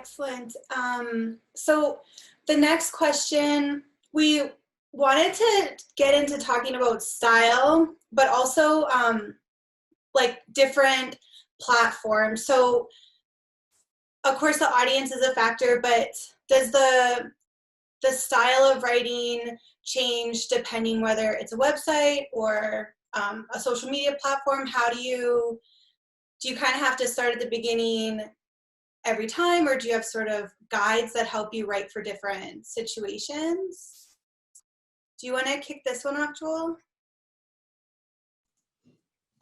Excellent. So the next question, we wanted to get into talking about style, but also like different platforms. So of course the audience is a factor, but does the style of writing change depending whether it's a website or a social media platform? How do you kind of have to start at the beginning every time, or do you have sort of guides that help you write for different situations? Do you want to kick this one off, Joel?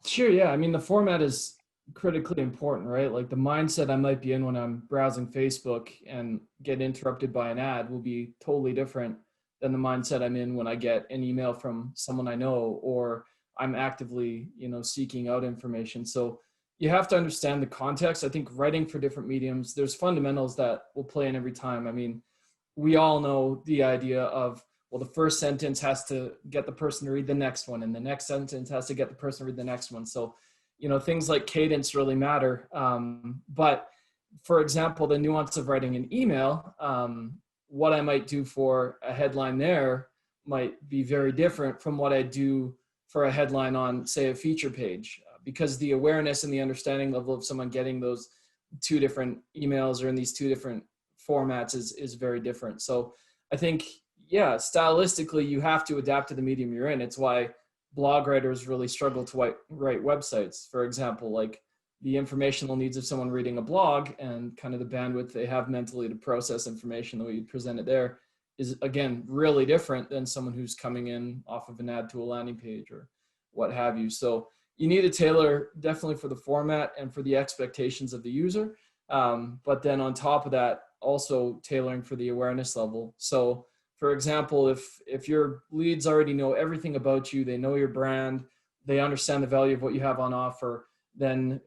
Sure, yeah. I mean, the format is critically important, right? Like the mindset I might be in when I'm browsing Facebook and get interrupted by an ad will be totally different than the mindset I'm in when I get an email from someone I know, or I'm actively, seeking out information. So you have to understand the context. I think writing for different mediums, there's fundamentals that will play in every time. I mean, we all know the idea of, well, the first sentence has to get the person to read the next one, and the next sentence has to get the person to read the next one. So, things like cadence really matter. But for example, the nuance of writing an email, what I might do for a headline there might be very different from what I do for a headline on, say, a feature page, because the awareness and the understanding level of someone getting those two different emails or in these two different formats is very different. So I think, yeah, stylistically, you have to adapt to the medium you're in. It's why blog writers really struggle to write websites. For example, like the informational needs of someone reading a blog and kind of the bandwidth they have mentally to process information, the way you present it there is, again, really different than someone who's coming in off of an ad to a landing page or what have you. So you need to tailor definitely for the format and for the expectations of the user. But then on top of that, also tailoring for the awareness level. So for example, if your leads already know everything about you, they know your brand, they understand the value of what you have on offer, then,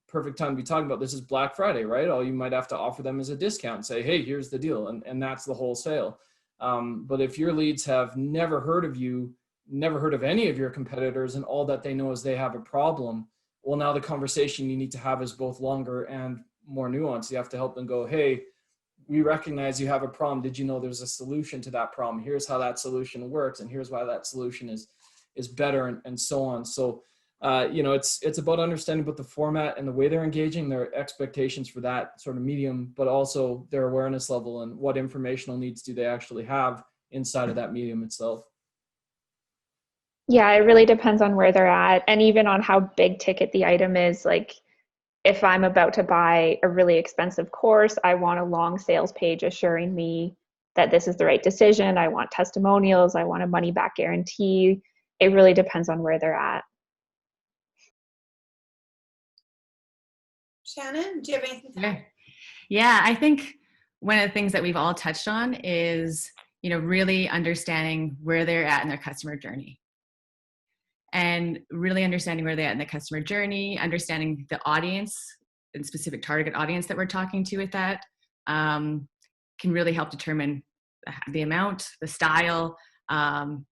perfect time to be talking about this is Black Friday, right? All you might have to offer them is a discount, say, hey, here's the deal. And that's the whole sale. But if your leads have never heard of you, never heard of any of your competitors, and all that they know is they have a problem, well, now the conversation you need to have is both longer and more nuanced. You have to help them go, hey, we recognize you have a problem. Did you know there's a solution to that problem? Here's how that solution works, and here's why that solution is better, and so on. So, it's about understanding both the format and the way they're engaging, their expectations for that sort of medium, but also their awareness level and what informational needs do they actually have inside of that medium itself. Yeah, it really depends on where they're at, and even on how big ticket the item is. Like, if I'm about to buy a really expensive course, I want a long sales page assuring me that this is the right decision. I want testimonials. I want a money back guarantee. It really depends on where they're at. Shannon, do you have anything to add? Yeah, I think one of the things that we've all touched on is, really understanding where they're at in their customer journey. And really understanding where they're at in the customer journey, understanding the audience and specific target audience that we're talking to with that, can really help determine the amount, the style, and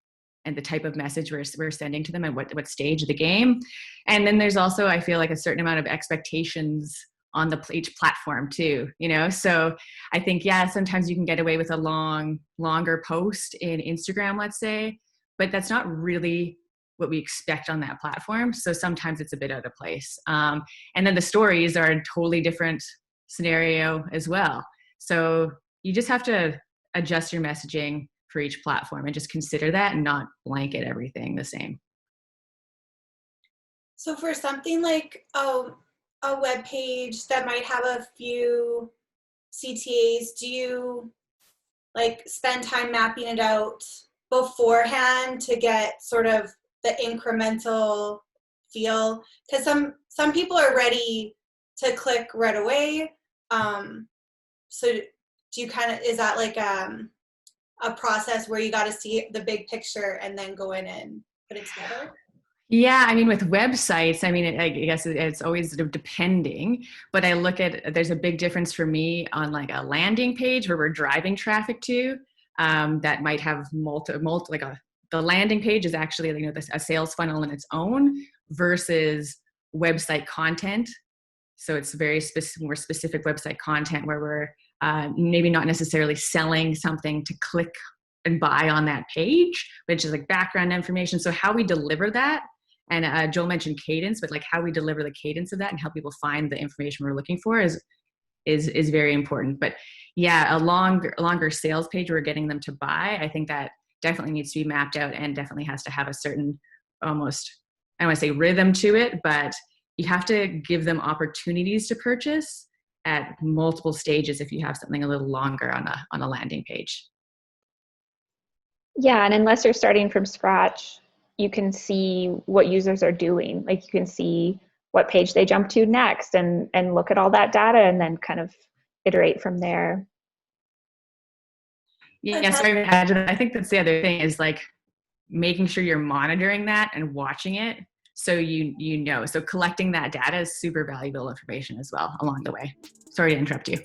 the type of message we're sending to them and what stage of the game. And then there's also, I feel like, a certain amount of expectations on each platform too, So I think, sometimes you can get away with a longer post in Instagram, let's say, but that's not really what we expect on that platform. So sometimes it's a bit out of place. And then the stories are a totally different scenario as well. So you just have to adjust your messaging for each platform and just consider that and not blanket everything the same. So for something like a web page that might have a few CTAs, do you spend time mapping it out beforehand to get sort of the incremental feel? Because some people are ready to click right away. So do you is that like a process where you got to see the big picture and then go in and put it together? Yeah, I mean, with websites, I guess it's always depending, but I look at, there's a big difference for me on like a landing page where we're driving traffic to, that might have the landing page is actually, a sales funnel in its own versus website content So it's very more specific website content where we're maybe not necessarily selling something to click and buy on that page, which is like background information. So how we deliver that, and Joel mentioned cadence, but like how we deliver the cadence of that and help people find the information we're looking for is very important. But yeah, a longer sales page we're getting them to buy, I think that definitely needs to be mapped out and definitely has to have a certain almost, I don't want to say rhythm to it, but you have to give them opportunities to purchase at multiple stages if you have something a little longer on a landing page. Yeah, and unless you're starting from scratch, you can see what users are doing. Like you can see what page they jump to next and look at all that data and then kind of iterate from there. Yeah, sorry to add to that. I think that's the other thing is like making sure you're monitoring that and watching it so you know. So collecting that data is super valuable information as well along the way. Sorry to interrupt you.